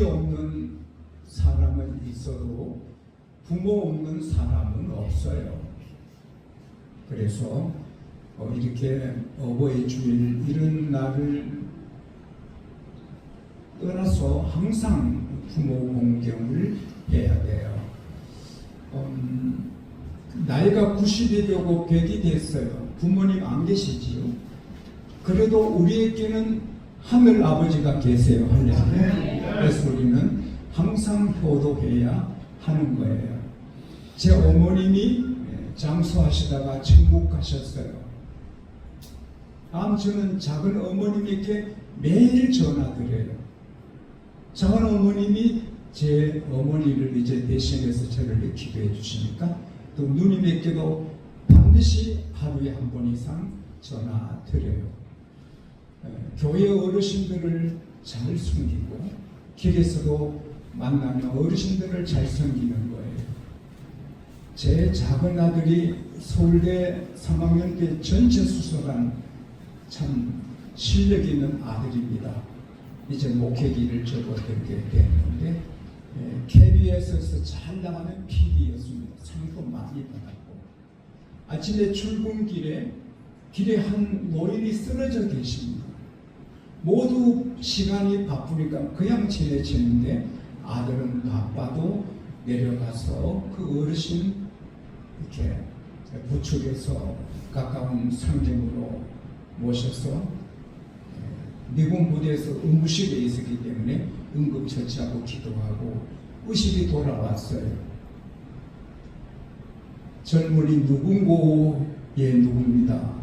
자식이 없는 사람은 있어도 부모 없는 사람은 없어요. 그래서 이렇게 어버이 주일 이런 날을 떠나서 항상 부모 공경을 해야 돼요. 나이가 90이 되고 100이 됐어요. 부모님 안 계시지요. 그래도 우리에게는 하늘 아버지가 계세요. 할렐루야. 그래서 우리는 항상 효도해야 하는 거예요. 제 어머님이 장수하시다가 천국 가셨어요. 저는 작은 어머님에게 매일 전화드려요. 작은 어머님이 제 어머니를 이제 대신해서 저를 기도해 주시니까 또 누님에게도 반드시 하루에 한 번 이상 전화드려요. 교회 어르신들을 잘 섬기고 길에서도 만나면 어르신들을 잘 섬기는 거예요. 제 작은 아들이 서울대 3학년 때 전체 수석한 참 실력 있는 아들입니다. 이제 목회기를 접어들게 됐는데 KBS에서 잘 나가는 PD였습니다. 상도 많이 받았고 아침에 출근길에 길에 한 노인이 쓰러져 계십니다. 모두 시간이 바쁘니까 그냥 지내치는데 아들은 바빠도 내려가서 그 어르신 이렇게 부축해서 가까운 상점으로 모셔서 미군 부대에서 응급실에 있었기 때문에 응급처치하고 기도하고 의식이 돌아왔어요. 젊은이 누군고의 누구입니다.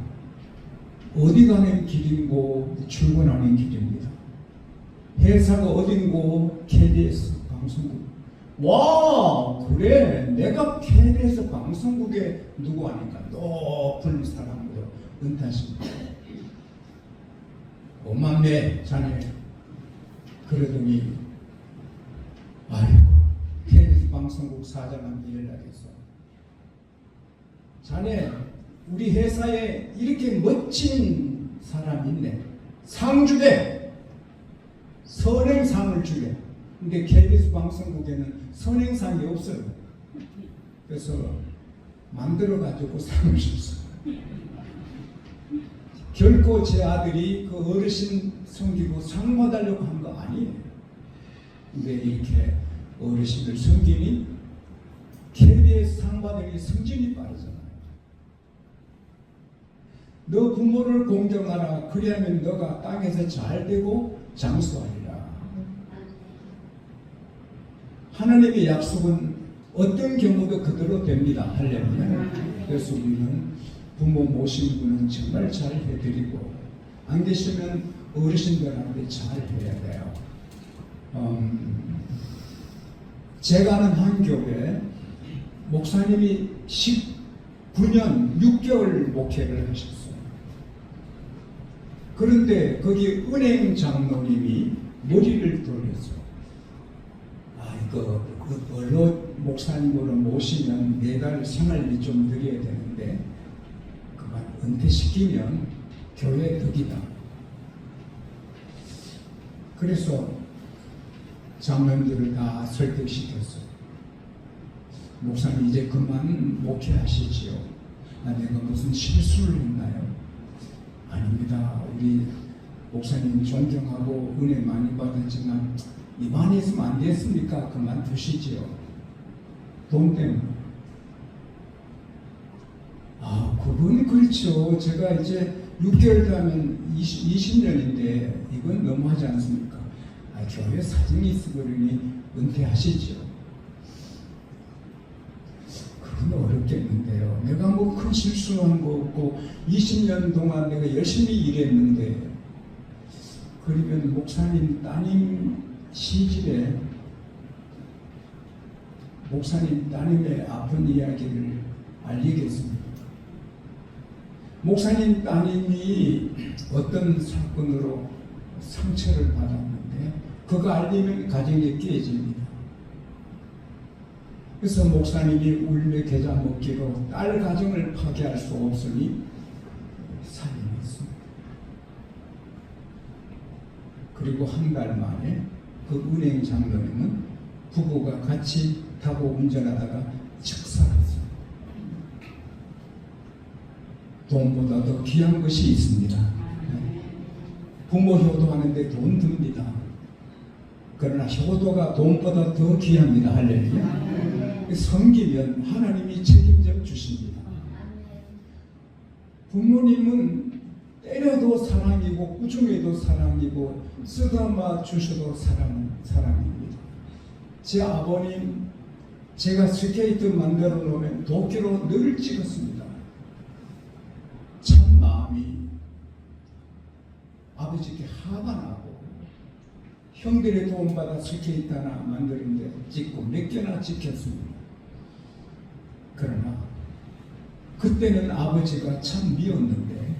어디 가는 길인고 출근하는 길입니다. 회사가 어딘고 KBS 방송국. 와 그래 내가 KBS 방송국에 누구 아닌가 높은 사람으로 은퇴하십니다. 엄마네 자네 그러더니 아이고 KBS 방송국 사장한테 연락했어. 자네 우리 회사에 이렇게 멋진 사람이 있네. 상 주게. 선행상을 주게. 근데 KBS 방송국에는 선행상이 없어요. 그래서 만들어가지고 상을 줬어요. 결코 제 아들이 그 어르신 섬기고 상 받으려고 한 거 아니에요. 근데 이렇게 어르신을 섬기니 KBS 상 받으니 승진이 빠르잖아요. 너 부모를 공경하라. 그리하면 너가 땅에서 잘 되고 장수하리라. 하나님의 약속은 어떤 경우도 그대로 됩니다. 할렐루야. 그래서 우리는 부모 모신 분은 정말 잘 해드리고 안 계시면 어르신들한테 잘 해야 돼요. 제가 아는 한 교회 목사님이 19년 6개월 목회를 하셨어요. 그런데 거기 은행 장로님이 머리를 돌렸어요. 이거 언로 목사님으로 모시면 매달 생활비 좀 드려야 되는데 그만 은퇴시키면 교회 덕이다. 그래서 장로님들을 다 설득시켰어요. 목사님 이제 그만 목회하시지요. 내가 무슨 실수를 했나요? 아닙니다. 우리 목사님 존경하고 은혜 많이 받았지만 이만히 있으면 안 됐습니까? 그만두시지요. 돈 때문에. 그건 그렇죠. 제가 이제 6개월 되면 20년인데 이건 너무하지 않습니까? 교회 사정이 있으니 은퇴하시죠. 그건 어렵겠는데요. 내가 뭐 큰 실수한 거 없고 20년 동안 내가 열심히 일했는데 그러면 목사님 따님 시집에 목사님 따님의 아픈 이야기를 알리겠습니다. 목사님 따님이 어떤 사건으로 상처를 받았는데 그거 알리면 가정이 깨집니다. 그래서 목사님이 울며 겨자 먹기로 딸 가정을 파괴할 수 없으니 살인했습니다. 그리고 한 달 만에 그 은행 장로님은 부부가 같이 타고 운전하다가 즉사했어요. 돈보다 더 귀한 것이 있습니다. 부모 효도하는데 돈 듭니다. 그러나 효도가 돈보다 더 귀합니다. 할렐루야. 섬기면 하나님이 책임져 주십니다. 부모님은 때려도 사랑이고 꾸중해도 사랑이고 쓰다마 주셔도 사랑입니다. 제 아버님, 제가 스케이트 만들어 놓으면 도끼로 늘 찍었습니다. 참 마음이 아버지께 화가 나고, 형들의 도움받아 스케이트 하나 만드는데 찍고 몇 개나 찍혔습니다. 그러나 그때는 아버지가 참 미웠는데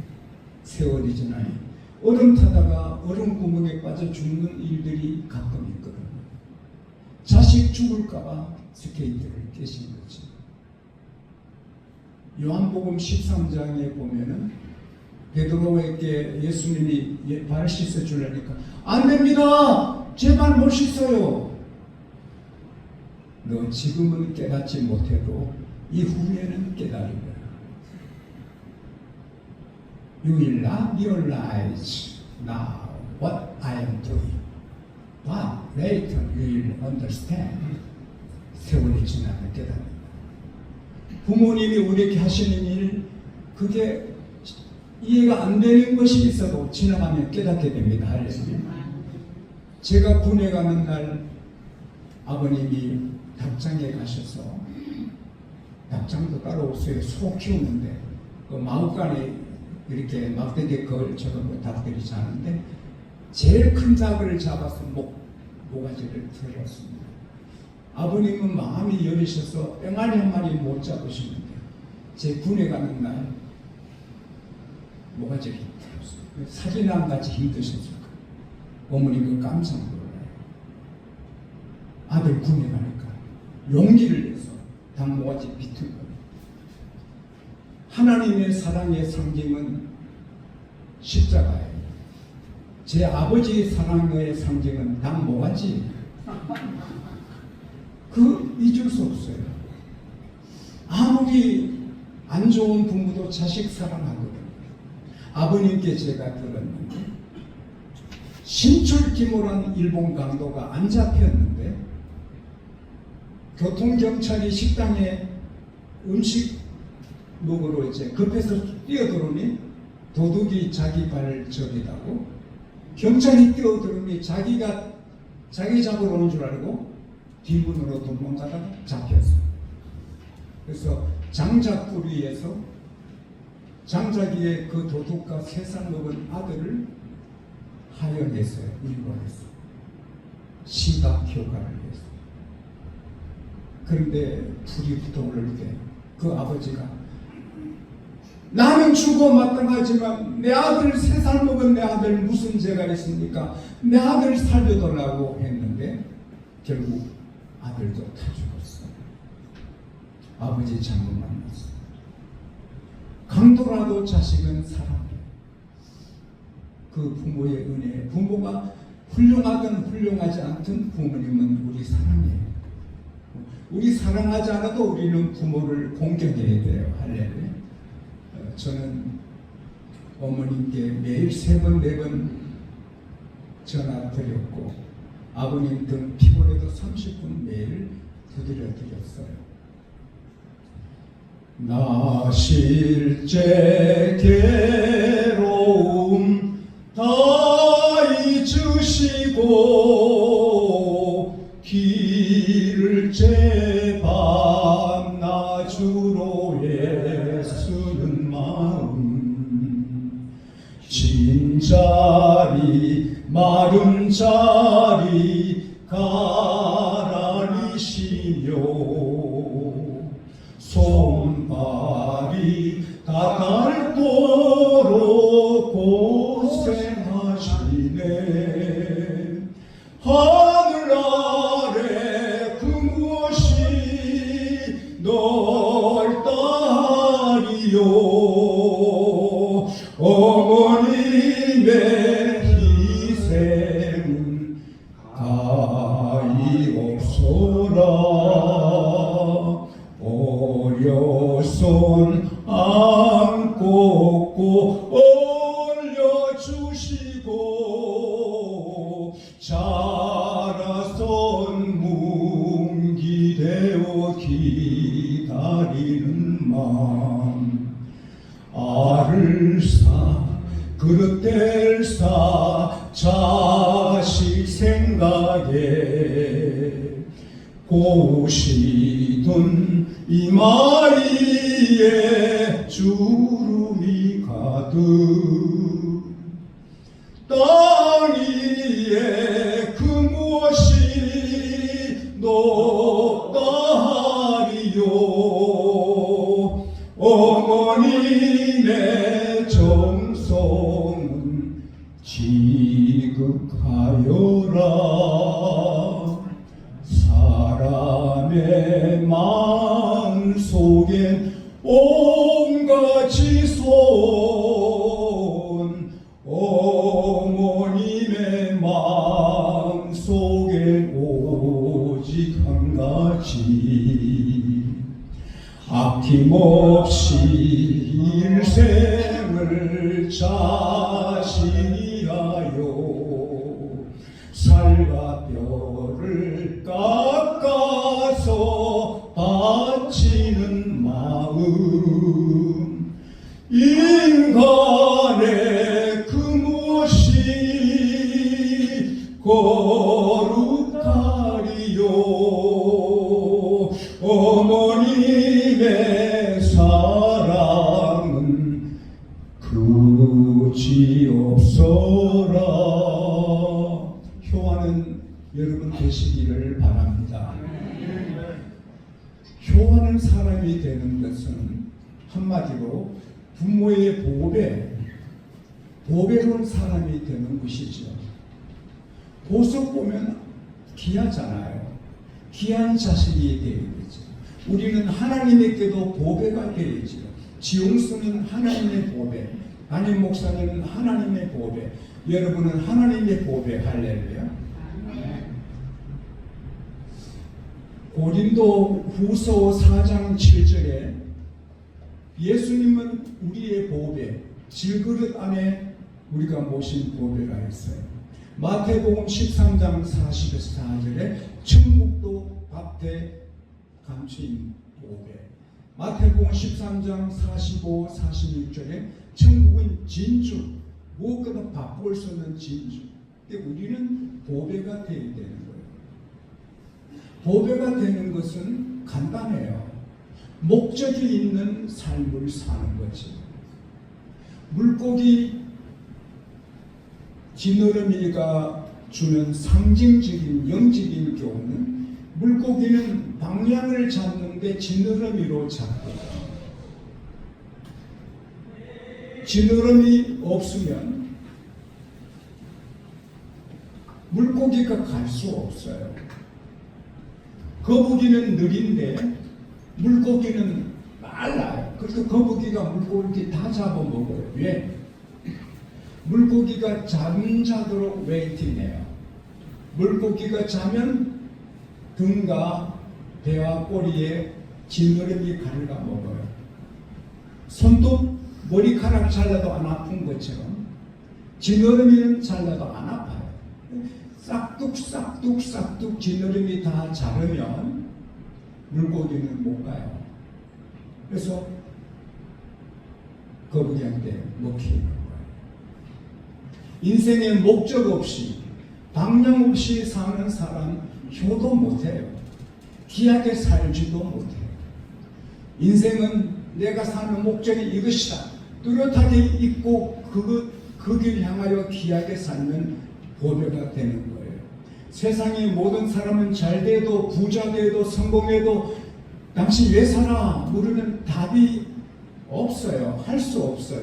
세월이 지나니 얼음 타다가 얼음 구멍에 빠져 죽는 일들이 가끔 있거든요. 자식 죽을까봐 스케이트를 깨신 거지. 요한복음 13장에 보면은 베드로에게 예수님이 발 씻어 주려니까 안 됩니다. 제 발 못 씻어요. 너 지금은 깨닫지 못해도 이후에는 깨달을 거야. You will not realize now what I am doing, but later you will understand. 세월이 지나면 깨닫는다. 부모님이 우리에게 하시는 일, 그게 이해가 안 되는 것이 있어도 지나가면 깨닫게 됩니다. 할렐루야. 제가 군에 가는 날 아버님이 닭장에 가셔서, 닭장도 따로 없어요. 소 키우는데 그 마을간에 이렇게 막대기 걸처럼 닭들이 자는데 제일 큰 닭을 잡아서 모가지를 털었습니다. 아버님은 마음이 여리셔서 뺑아리 한 마리 못 잡으시는데 제 군에 가는 날 모가지를 털었어요. 사진랑 같이 힘드셨을 거예요. 어머니가 깜짝 놀라요. 아들 군에 가니까 용기를 내서 닭 모가지 비틀 거예요. 하나님의 사랑의 상징은 십자가예요. 제 아버지의 사랑의 상징은 닭 모가지. 잊을 수 없어요. 아무리 안 좋은 부모도 자식 사랑하거든요. 아버님께 제가 들었는데 신출기모란 일본 강도가 안 잡혔는데 교통경찰이 식당에 음식 먹으러 이제 급해서 뛰어들어오니 도둑이 자기 발을 저기다고 경찰이 뛰어들어오니 자기 잡으러 오는 줄 알고 뒷문으로 도망가다가 잡혔어요. 그래서 장작불 위에서 장자기에 그 도둑과 3살 먹은 아들을 하연했어요. 일본에서 시각 효과를 했어요. 그런데 불이 붙어오를 때 그 아버지가 나는 죽어 마땅하지만 내 아들 3살 먹은 내 아들 무슨 죄가 있습니까? 내 아들 살려달라고 했는데 결국 아들도 다 죽었어요. 아버지 잘못 만났어요. 강도라도 자식은 사랑해요. 그 부모의 은혜, 부모가 훌륭하든 훌륭하지 않든 부모님은 우리 사랑해요. 우리 사랑하지 않아도 우리는 부모를 공경해야 돼요. 할렐루야. 저는 어머님께 매일 3번, 4번 전화 드렸고 아버님 등 피곤해도 30분 매일 두드려 드렸어요. 나 실제 괴로움 다 잊으시고 길을 제밤 나 주로 애쓰는 마음 진자리 마른 자리 가라리시며 손발이 다 닳도록 고생하시네. 하늘 아래 그 무엇이 넓다리요. 어머님의 희생은 주시고 자라선 뭉기되어 기다리는 마음 알을 사 그릇될 사 자식 생각에 고시던 이마리에 주름이 가득 땅 위에 그 무엇이 높다 하리요 어머님의 정성은 지극하여라 사람의 마음 속엔 온갖 지손 어머님의 마음 속엔 오직 한 가지 아낌없이 일생을 자신이 하여 살과 뼈를 깎아서 바치는 마음 인간의 그 무엇이 거룩하리요 어머님의 사랑은 그지없어라 효하는 여러분 되시기를 바랍니다. 효하는 사람이 되는 것은 한마디로 부모의 보배로운 사람이 되는 것이죠. 보석 보면 귀하잖아요. 귀한 자식이 되어야죠. 우리는 하나님에게도 보배가 되어야죠. 지용수는 하나님의 보배, 담임 목사님은 하나님의 보배, 여러분은 하나님의 보배. 할렐루야. 고린도 후서 4장 7절에 예수님은 우리의 보배, 질그릇 안에 우리가 모신 보배가 있어요. 마태복음 13장 44절에 천국도 밭에 감추인 보배. 마태복음 13장 45, 46절에 천국은 진주, 무엇보다 바꿀 수 없는 진주. 근데 우리는 보배가 되어야 되는 거예요. 보배가 되는 것은 간단해요. 목적이 있는 삶을 사는 거지. 물고기 지느러미가 주는 상징적인 영적인 교훈은 물고기는 방향을 잡는데 지느러미로 잡고 지느러미 없으면 물고기가 갈 수 없어요. 거북이는 느린데 물고기는 빨라요. 그래서 거북이가 물고기 다 잡아먹어요. 왜? 물고기가 잠자도록 웨이팅해요. 물고기가 자면 등과 배와 꼬리에 지느러미 갉아먹어요. 손도 머리카락 잘라도 안 아픈 것처럼 지느러미는 잘라도 안 아파요. 싹둑 지느러미 다 자르면 물고기는 못 가요. 그래서 거북이한테 먹히는 거예요. 인생에 목적 없이 방향 없이 사는 사람 효도 못해요. 귀하게 살지도 못해요. 인생은 내가 사는 목적이 이것이다. 뚜렷하게 있고 그 길 향하여 귀하게 살면 보배가 되는 거예요. 세상의 모든 사람은 잘 돼도 부자 돼도 성공해도 당신 왜 살아? 물으면 답이 없어요. 할 수 없어요.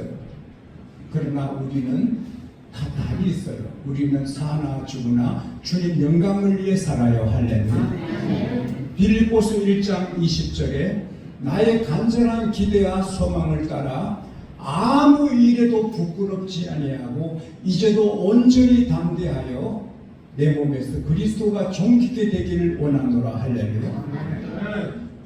그러나 우리는 다 답이 있어요. 우리는 사나 죽으나 주님 영광을 위해 살아요. 할렐루야. 빌립보서 1장 20절에 나의 간절한 기대와 소망을 따라 아무 일에도 부끄럽지 아니하고 이제도 온전히 담대하여 내 몸에서 그리스도가 존귀게 되기를 원하노라. 할렐루야.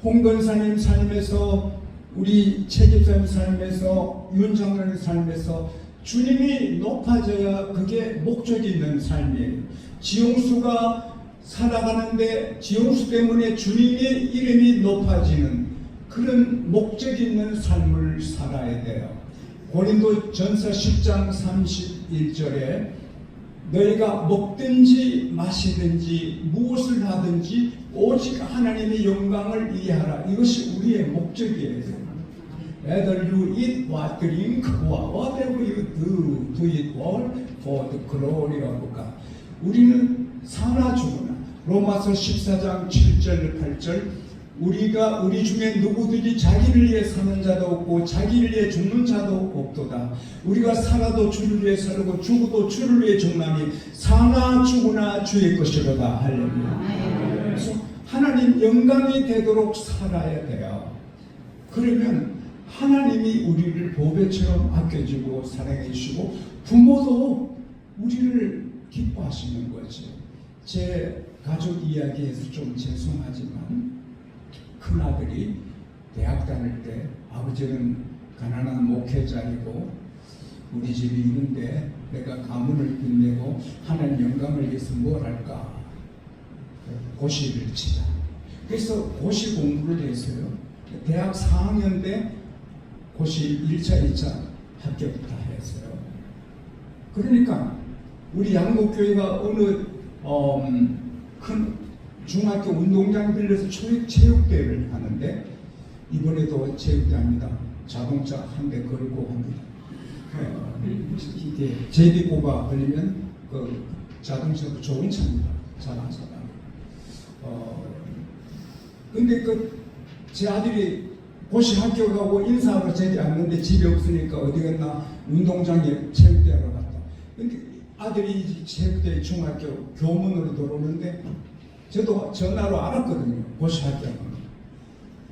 홍건사님 삶에서 우리 최집사님 삶에서 윤장로님 삶에서 주님이 높아져야 그게 목적이 있는 삶이에요. 지용수가 살아가는데 지용수 때문에 주님의 이름이 높아지는 그런 목적 있는 삶을 살아야 돼요. 고린도전서 10장 31절에 너희가 먹든지 마시든지 무엇을 하든지 오직 하나님의 영광을 이해하라. 이것이 우리의 목적이에요. Whether you eat or drink or whatever you do it all for the glory of God. 우리는 사나 죽으나 로마서 14장 7절 8절 우리가 우리 중에 누구든지 자기를 위해 사는 자도 없고 자기를 위해 죽는 자도 없도다. 우리가 살아도 주를 위해 살고 죽어도 주를 위해 죽나니 사나 죽으나 주의 것이로다. 할렐루야. 그래서 하나님 영광이 되도록 살아야 돼요. 그러면 하나님이 우리를 보배처럼 아껴주고 사랑해 주시고 부모도 우리를 기뻐하시는 거죠. 제 가족 이야기에서 좀 죄송하지만 큰아들이 대학 다닐 때 아버지는 가난한 목회자이고 우리 집이 있는데 내가 가문을 빛내고 하나님 영광을 위해서 뭘 할까? 고시를 치자. 그래서 고시 공부를 했어요. 대학 4학년 때 고시 1차, 2차 합격 다 했어요. 그러니까 우리 양목교회가 어느 큰 중학교 운동장 빌려서 체육대회를 하는데 이번에도 체육대회합니다. 자동차 한 대 걸고 합니다. 이게 제비고가 걸리면 그 자동차도 좋은 차입니다. 잘한 차가. 근데 제 아들이 고시 합격하고 인사하러 제지 않는데 집이 없으니까 어디 갔나 운동장에 체육대회하러 갔다. 근데 아들이 체육대회 중학교 교문으로 들어오는데 저도 전화로 알았거든요. 고시 합격은.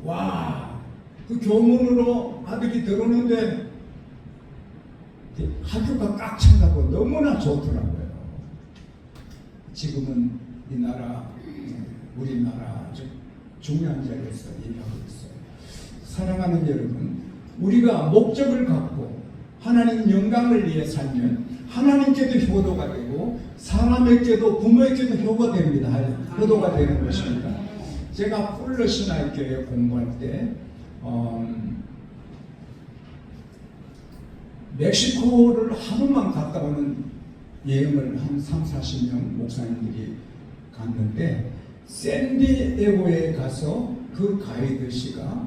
와, 그 교문으로 아들이 들어오는데 학교가 꽉 찬다고 너무나 좋더라고요. 지금은 이 나라, 우리나라 아주 중요한 자리에서 일하고 있어요. 사랑하는 여러분, 우리가 목적을 갖고 하나님 영광을 위해 살면 하나님께도 효도가 되고 사람에게도 부모에게도 효도가 됩니다. 효도가 되는 것입니다. 제가 풀러 신학교에 공부할 때 멕시코를 하루만 갔다 오는 여행을 한 3, 40명 목사님들이 갔는데 샌디에고에 가서 그 가이드 씨가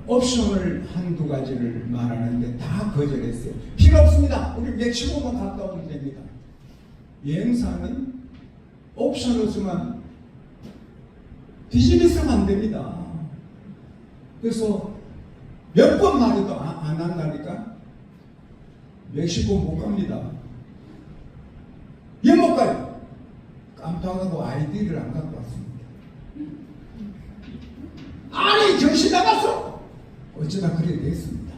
옵션을 한두 가지를 말하는데 다 거절했어요. 필요 없습니다. 우리 멕시코만 갔다 오면 됩니다. 여행사는 옵션 없으면 비즈니스가 안 됩니다. 그래서 몇 번 말해도 안 한다니까 멕시코 못 갑니다. 왜 못 가요? 깜빡하고 아이디를 안 갖고 왔습니다. 아니 정신 나갔어. 어쩌다 그래 됐습니다.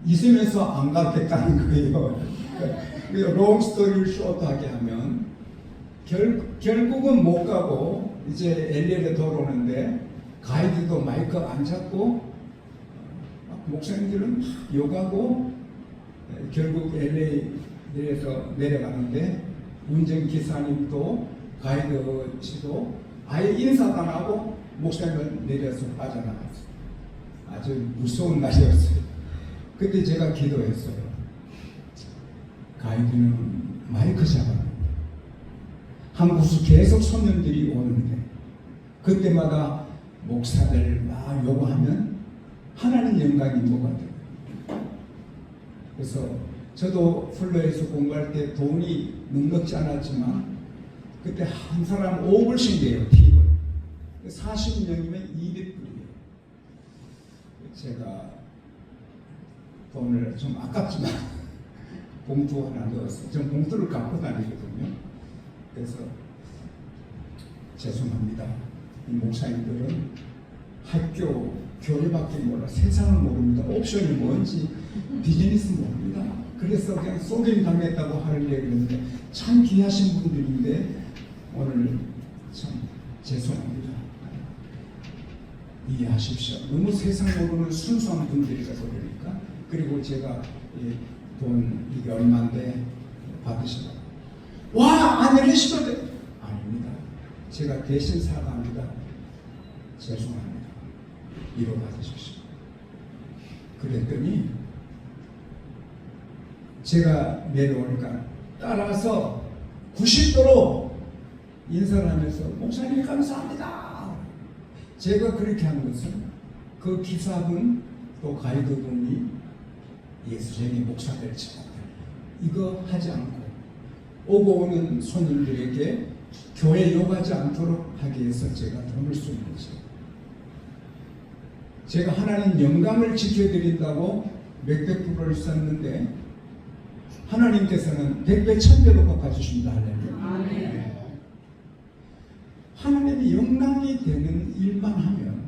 있으면서 안 갔겠다는 거예요. 그래서 롱스토리를 쇼트하게 하면 결국은 못 가고 이제 LA에 돌아오는데 가이드도 마이크 안 잡고 목사님들은 욕하고 결국 LA에서 내려가는데 운전기사님도 가이드 씨도 아예 인사도 안 하고 목사님을 내려서 빠져나갔어요. 아주 무서운 날이었어요. 그때 제가 기도했어요. 가이드는 마이크 잡았는데 한국에서 계속 손님들이 오는데 그때마다 목사들 막 요구하면 하나님 영광이 뭐가 돼요. 그래서 저도 플로에서 공부할 때 돈이 넉넉지 않았지만 그때 한 사람 5불씩 내요. 팁을 40명이면 200불이에요. 제가 돈을 좀 아깝지만 봉투 하나 넣었어요. 전 봉투를 갖고 다니거든요. 그래서 죄송합니다. 이 목사님들은 학교 교회밖에 몰라 세상을 모릅니다. 옵션이 뭔지 비즈니스 모릅니다. 그래서 그냥 쏘김 당했다고 하는 얘기인데 참 귀하신 분들인데 오늘 참 죄송합니다. 이해하십시오. 너무 세상 모르는 순수한 분들이라서 그러니까. 그리고 제가 돈 이게 얼마인데 받으시라. 와, 안 내리시거든. 아닙니다. 제가 대신 사과합니다. 죄송합니다. 이로 받으십시오. 그랬더니 제가 내려오니까 따라서 90도로 인사를 하면서 목사님 감사합니다. 제가 그렇게 한 것은 그 기사분 또 가이드분이 예수쟁이 목사 될지 이거 하지 않고 오고 오는 손님들에게 교회 욕하지 않도록 하기 위해서 제가 돈을 쓰는 거죠. 제가 하나님 영광을 지켜드린다고 몇백 불을 썼는데 하나님께서는 백배 천배로 갚아주신다. 할렐루야. 하나님이 영광이 되는 일만 하면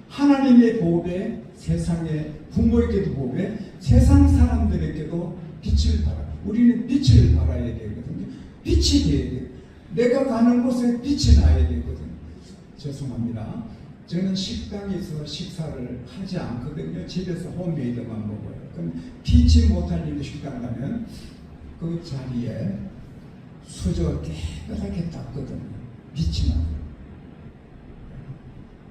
하나님의 복에 세상의 부모에게도 복에 세상 사람들에게도 빛을 발하. 우리는 빛을 발하야 되거든요. 빛이 돼야 돼요. 내가 가는 곳에 빛이 나야 되거든요. 죄송합니다. 저는 식당에서 식사를 하지 않거든요. 집에서 홈메이드만 먹어요. 그럼 빛이 못할 일도 식당 가면 그 자리에 수저 깨끗하게 닦거든요. 빛이 나요.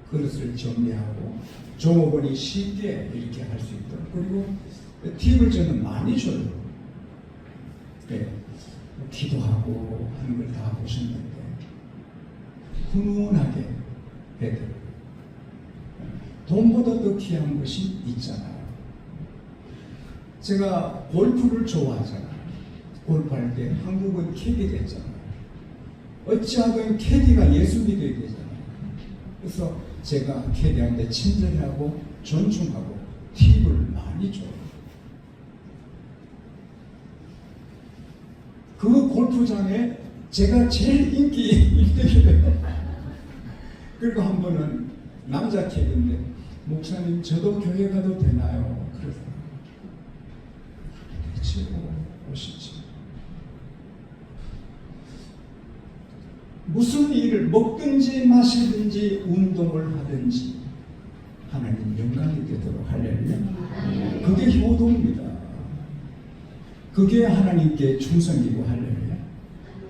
그릇을 정리하고 종업원이 쉽게 이렇게 할 수 있도록. 그리고 팁을 저는 많이 줘요. 네. 기도하고 하는 걸 다 보셨는데 훈훈하게 해드려요. 돈보다 더 귀한 것이 있잖아요. 제가 골프를 좋아하잖아요. 골프할 때 한국은 캐디가 있잖아요. 어찌하든 캐디가 예수님이 되어야 되잖아요. 그래서 제가 캐디한테 친절하고 존중하고 팁을 많이 줘요. 그 골프장에 제가 제일 인기 1등이래요. 그리고 한 번은 남자 캐디인데 목사님 저도 교회 가도 되나요? 그래서 치고 오시지. 무슨 일을 먹든지 마시든지 운동을 하든지 하나님 영광이 되도록 할렐루야. 그게 효도입니다. 그게 하나님께 충성이고 할렐루야.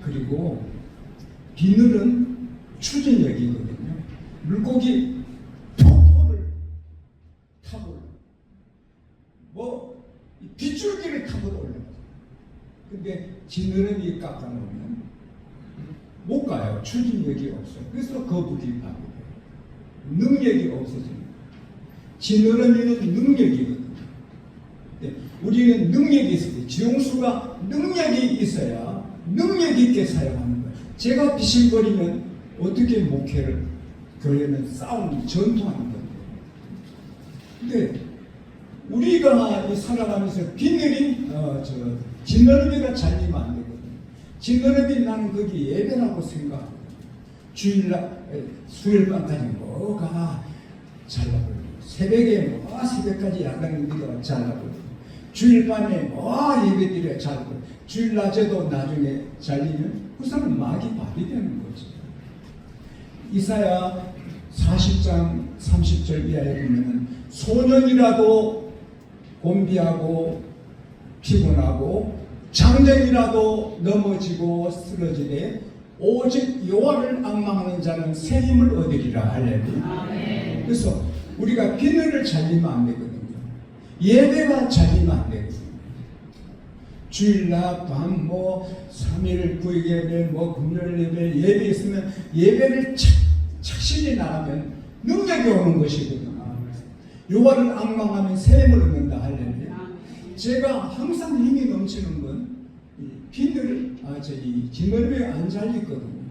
그리고 비늘은 추진력이거든요. 물고기 폭포를 타고 뭐 빗줄기를 타고 올라가요. 근데 지느러미 깎아놓으면 못 가요. 추진력이 없어요. 그래서 거북이 파괴돼요. 능력이 없어집니다. 지느러미는 능력이거든요. 네, 우리는 능력이 있어야 돼요. 지용수가 능력이 있어야 능력 있게 사용하는 거예요. 제가 비실거리면 어떻게 목회를 교회는 싸움, 전투하는 건데. 근데 우리가 살아가면서 비늘이 지느러미가 잘리면 안 되거든요. 지느러미 나는 거기 예배라고 생각하고 주일날 수요일밤까지 뭐가 잘라버리고 새벽에 뭐 새벽까지 야간기도가 잘라버리고 주일밤에 뭐 예배드려 잘라버리고 주일낮에도 나중에 잘리면 그 사람은 마귀 밥이 되는 거죠. 이사야 40장 30절 이하에 보면 소년이라도 곤비하고 피곤하고 장정이라도 넘어지고 쓰러지되 오직 여호와를 앙망하는 자는 새 힘을 얻으리라. 할렐루야. 그래서 우리가 비늘을 잘리면 안 되거든요. 예배가 잘리면 안 되거든요. 주일날 밤 3일 9일 예배 금요일 예배 있으면 예배를 착실히 나가면 능력이 오는 것이거든요. 여호와를 앙망하면 새 힘을 얻는다. 할렐루야. 제가 항상 힘이 넘치는 건 지느러미에 안 잘리거든요.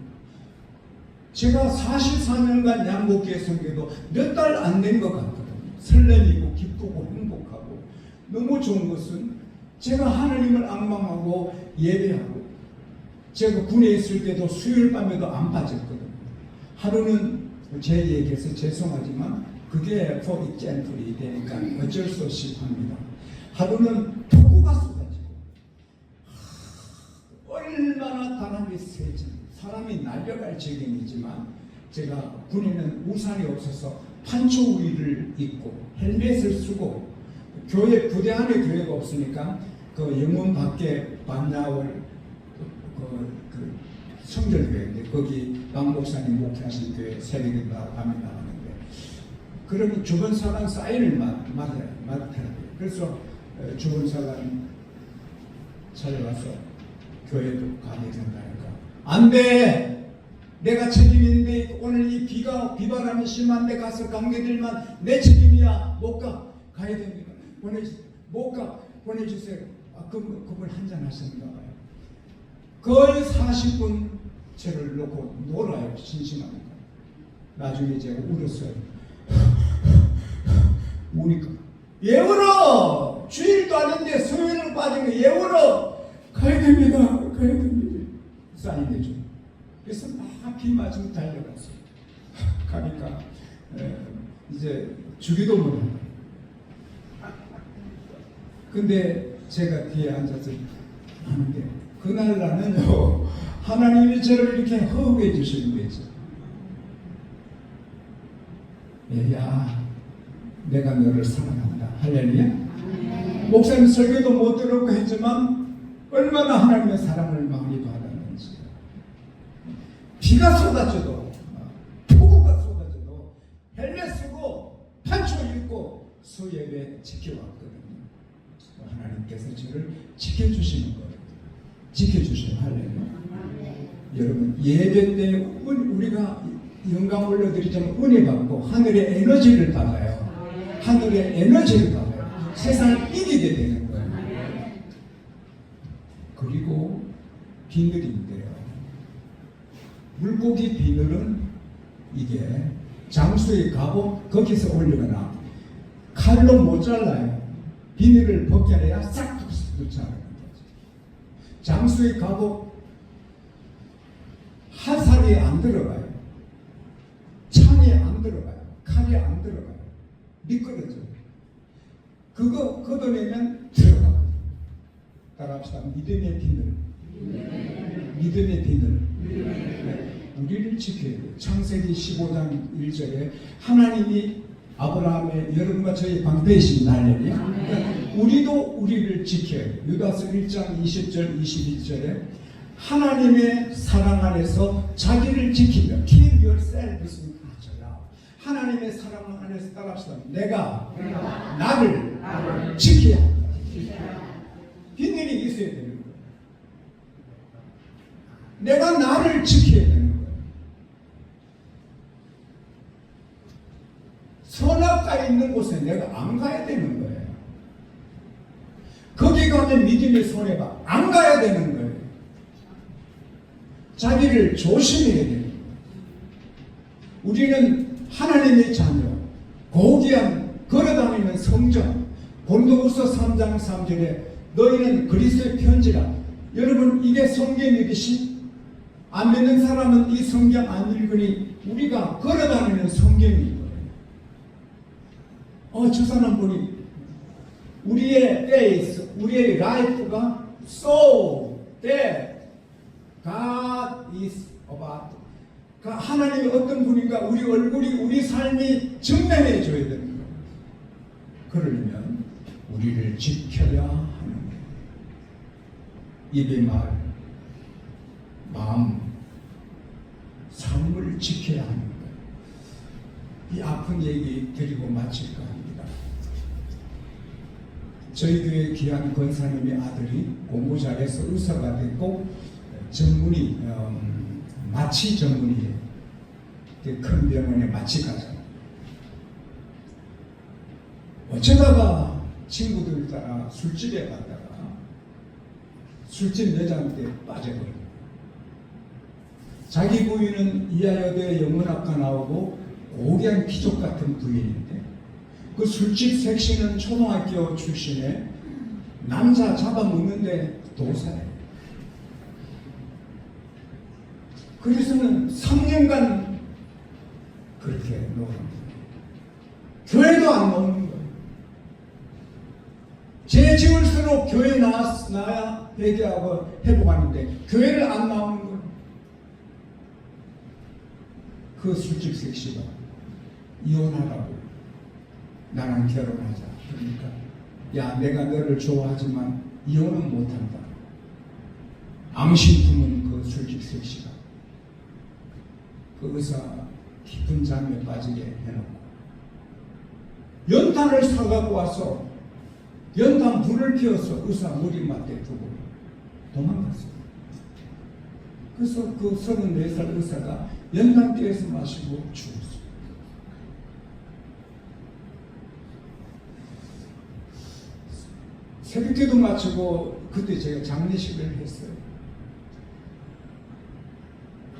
제가 44년간 양복기에 섬겨도 몇 달 안 된 것 같거든요. 설렘이고 기쁘고 행복하고 너무 좋은 것은 제가 하나님을 앙망하고 예배하고 제가 군에 있을 때도 수요일 밤에도 안 빠졌거든요. 하루는 제 얘기해서 죄송하지만 그게 for example이 되니까 어쩔 수 없이 합니다. 하루는 폭우가 쏟아지고 얼마나 바람이 세지 사람이 날려갈 지경이지만 제가 군에는 우산이 없어서 판초 우리를 입고 헬멧을 쓰고 교회 부대 안에 교회가 없으니까 그 영문 밖에 반야월 그 성결교회인데 거기 박 목사님 목회하신 교회 세계된다고 밤에 나왔는데 그러면 주변 사람 사인을 맡아야 돼요. 그래서 주변 사람 찾아가서 교회도 가게 된다니까 안 돼! 내가 책임인데 오늘 이 비바람이 심한데 가서 관계들만 내 책임이야. 못 가. 가야 됩니다. 못 가. 보내주세요. 그분 한잔 하셨는가 봐요. 거의 40분 저를 놓고 놀아요. 심심하니까. 나중에 제가 울었어요. 우니까 예 울어! 주일도 아닌데 수요일로 빠진 거 예 울어! 가야 됩니다. 가야 됩니다. 사인해줘. 그래서 막 비 맞으면 달려갔어요. 가니까 이제 주기도 못해요. 근데 제가 뒤에 앉아서 하는데 그날 나는요 하나님이 저를 이렇게 허우해 주시는 거죠. 야, 내가 너를 사랑한다. 할렐루야. 목사님 설교도 못 들었고 했지만 얼마나 하나님의 사랑을 많이 받았는지. 비가 쏟아져도 폭우가 쏟아져도 헬멧 쓰고 판초 입고 수예배 지켜왔거든요. 하나님께서 저를 지켜주시는 거예요. 지켜주시는 할렐루야. 여러분 예배 때 우리가 영광 올려드리자면 은혜 받고 하늘의 에너지를 받아요. 하늘의 에너지를 받아요. 세상을 이기게 되는 거예요. 그리고 비늘인데요. 물고기 비늘은 이게 장수에 가고 거기서 올리거나 칼로 못 잘라요. 비늘을 벗겨내야 싹 붙여나가는 거죠. 장수에 가고 화살이 안 들어가요. 창이 안 들어가요. 칼이 안 들어가요. 미끄러져요. 그거 걷어내면 들어가요. 따라합시다. 믿음의 비늘. 믿음의 비늘. 우리를 지켜야 돼요. 창세기 15장 1절에 하나님이 아브라함의 여러분과 저희 방패이신 날이에요. 그러니까 우리도 우리를 지켜야 돼요. 유다서 1장 20절 21절에 하나님의 사랑 안에서 자기를 지키며 keep yourself in 하나님의 사랑 안에서 따라합시다. 내가 나를 지켜야 한다. 비늘이 있어야 되는 거예요. 내가 나를 지켜야 되는 거예요. 선악가 있는 곳에 내가 안 가야 되는 거예요. 거기 가면 믿음의 손해가 안 가야 되는 거예요. 자기를 조심해야 되는 거예요. 우리는 하나님의 자녀, 고귀한 걸어다니는 성전, 고린도후서 3장 3절에 너희는 그리스도의 편지라. 여러분 이게 성경 읽으시? 안 믿는 사람은 이 성경 안 읽으니 우리가 걸어다니는 성경인 거예요. 저 사람 보니 우리의 faith, 우리의 life가 so that God is about 하나님이 어떤 분인가 우리 얼굴이 우리 삶이 증명해 줘야 되는 거예요. 그러려면 우리를 지켜야 하는 거예요. 입의 말, 마음, 삶을 지켜야 하는 거예요. 이 아픈 얘기 드리고 마칠까 합니다. 저희 교회 귀한 권사님의 아들이 공부 잘해서 의사가 됐고 전문의 마취 전문이에요. 큰 병원에 마취 가잖아요. 어쩌다가 친구들 따라 술집에 갔다가 술집 매장때 빠져버려요. 자기 부인은 이하여대 영문학과 나오고 고귀한 귀족 같은 부인인데 그 술집 색시는 초등학교 출신에 남자 잡아먹는데 도사예요. 그래서는 3년간 그렇게 노는 거예요. 교회도 안 나오는 거예요. 죄 지을수록 교회 나야 회개하고 회복하는데 교회를 안 나오는 거예요. 그 술집 색시가 이혼하라고 나랑 결혼하자. 그러니까 야 내가 너를 좋아하지만 이혼은 못한다. 암신 품은 그 술집 섹시가 그 의사 깊은 잠에 빠지게 해놓고 연탄을 사갖고 와서 연탄 불을 피워서 의사 머리맡에 두고 도망갔어요. 그래서 그 34살 의사가 연탄띠에서 마시고 죽었어요. 새벽기도 마치고 그때 제가 장례식을 했어요.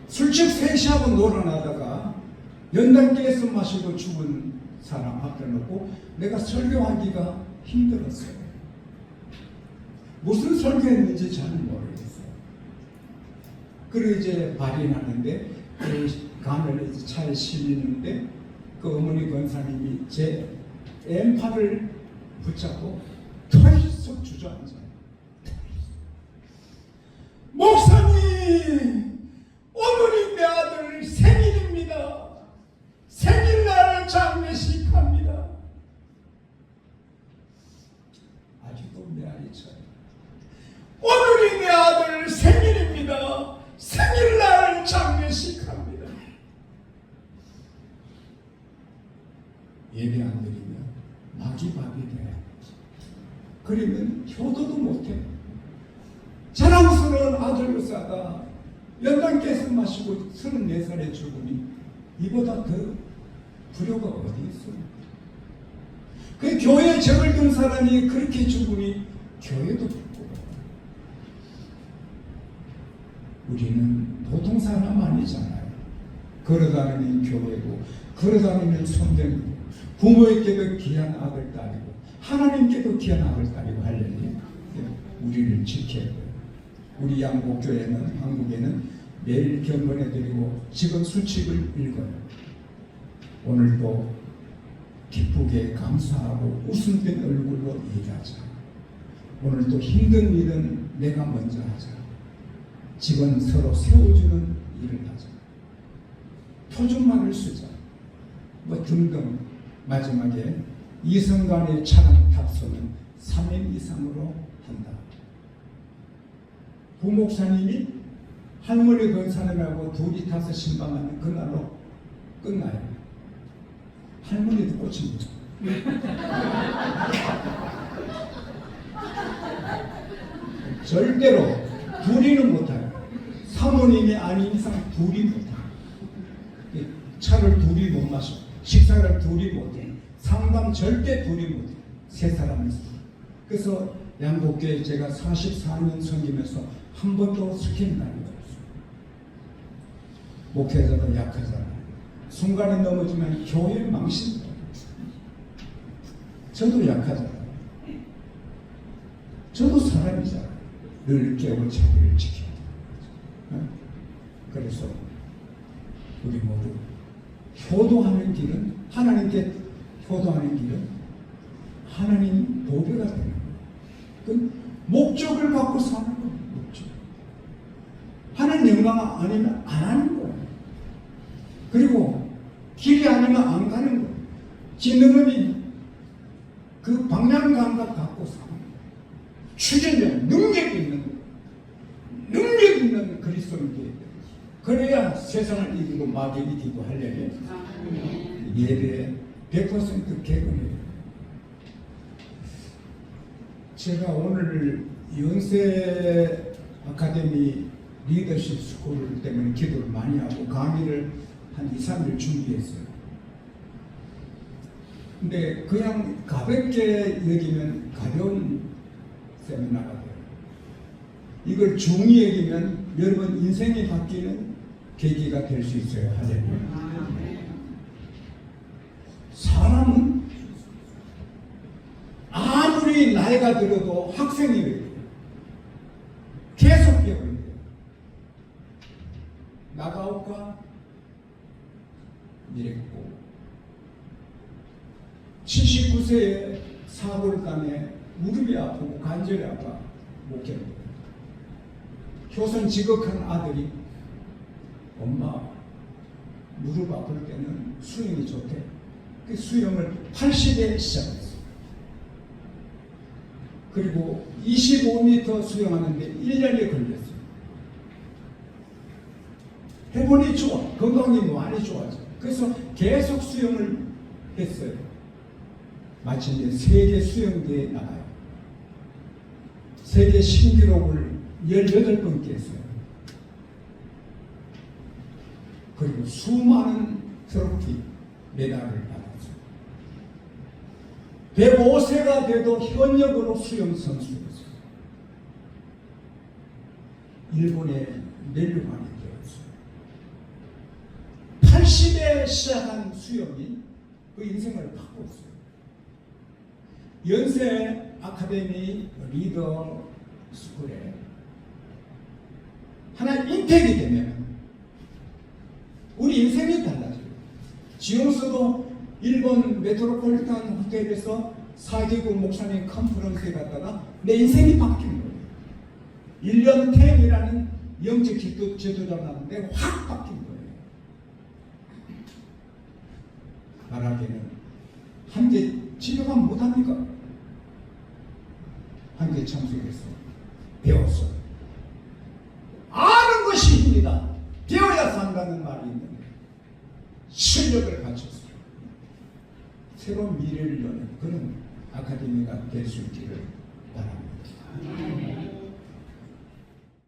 술집 셋이하고 놀아나다가 연탄띠에서 마시고 죽은 사람 앞에 놓고 내가 설교하기가 힘들었어요. 무슨 설교했는지 잘 모르겠어요. 그리고 이제 발인하는데 가면에 이제 차에 실리는데 그 어머니 권사님이 제 왼팔을 붙잡고 털썩 주저앉아요. 목사님, 오늘이 내 아들 생일입니다. 생일날 장례식합니다. 아직도 메아리 쳐요. 오늘이 내 아들 생일입니다. 생일날 장례식합니다. 예배 안 드리면 마귀밥이 돼. 그러면 효도도 못해. 자랑스러운 아들 의사가 연탄깨서 마시고 34살의 죽음이 이보다 더 불효가 어디 있어? 그 교회에 적을 든 사람이 그렇게 죽으니 교회도 죽고. 우리는 보통 사람 아니잖아요. 걸어다니는 교회고 걸어다니는 손대고 부모에게도 귀한 아들 딸이고 하나님께도 귀한 아들 딸이고 하려니 우리를 지켜야 돼요. 우리 양복교회는 한국에는 매일 경건해드리고 지금 수칙을 읽어요. 오늘도 기쁘게 감사하고 웃음된 얼굴로 일하자. 오늘도 힘든 일은 내가 먼저 하자. 직원 서로 세워주는 일을 하자. 표준말을 쓰자. 뭐 등등. 마지막에 이성간의 차량 탑승은 3인 이상으로 한다. 부목사님이 할머니 권사님하고 둘이 타서 신방하는 그날로 끝나요. 할머니도 꽂힙니다. 절대로 둘이는 못해요. 사모님이 아닌 이상 둘이 못해요. 차를 둘이 못 마셔. 식사를 둘이 못해. 상담 절대 둘이 못해. 세 사람이서. 그래서 양복교회 제가 44년 섬기면서 한 번도 스킨 날이 없어요. 목회자도 약하잖아요. 순간에 넘어지면 교회 망신다. 저도 약하잖아요. 저도 사람이잖아요. 늘 깨워 자기를 지켜야 돼요. 그래서 우리 모두 효도하는 길은 하나님께 효도하는 길은 하나님 보배가 되는 거예요. 그 목적을 갖고 사는 거예요. 목적. 하는 영광 아니면 안 하는 거예요. 그리고 길이 아니면 안 가는 거예요. 진능은이 그 방향 감각 갖고 사는 거예요. 추진력, 능력이 있는 거예요. 능력 있는 그리스도인이 돼야 돼요. 그래야 세상을 이기고 마귀를 이기고 하려면 예배에 100% 개근해요. 제가 오늘 연세 아카데미 리더십 스쿨 때문에 기도를 많이 하고 강의를 한 2, 3일 준비했어요. 근데 그냥 가볍게 여기면 가벼운 세미나가 돼요. 이걸 중히 여기면 여러분 인생이 바뀌는 계기가 될 수 있어요. 할렐루야. 사람은 아무리 나이가 들어도 학생이 돼요. 계속 배워야 돼요. 나가올까? 이랬고 79세에 사고를 당해 무릎이 아프고 관절이 아파 못 견뎌요. 효선 지극한 아들이 엄마 무릎 아플 때는 수영이 좋대. 그 수영을 80에 시작했어요. 그리고 25m 수영하는데 1년이 걸렸어요. 해보니 좋아. 건강이 많이 좋아져. 그래서 계속 수영을 했어요. 마침내 세계 수영대회에 나가요. 세계 신기록을 18번 깼어요. 그리고 수많은 트로피, 메달을 받았어요. 105세가 돼도 현역으로 수영 선수였어요. 일본의 멜류관이 되었어요. 80에 시작한 수영이 그 인생을 바꿨어요. 연세 아카데미 리더 스쿨에 하나 인택이 되면 우리 인생이 달라져요. 지용서도 일본 메트로폴리탄 호텔에서 4개국 목사님 컨퍼런스에 갔다가 내 인생이 바뀐 거예요. 1년 템이라는 영적 지도자 나는데 확 바뀐 거예요. 말하기에는 한계 치료가 못합니까? 한계 참석해서 배웠어요. 아는 것이 힘이다. 배워야 산다는 말이 있는데 실력을 갖췄어요. 새로운 미래를 여는 그런 아카데미가 될 수 있기를 바랍니다.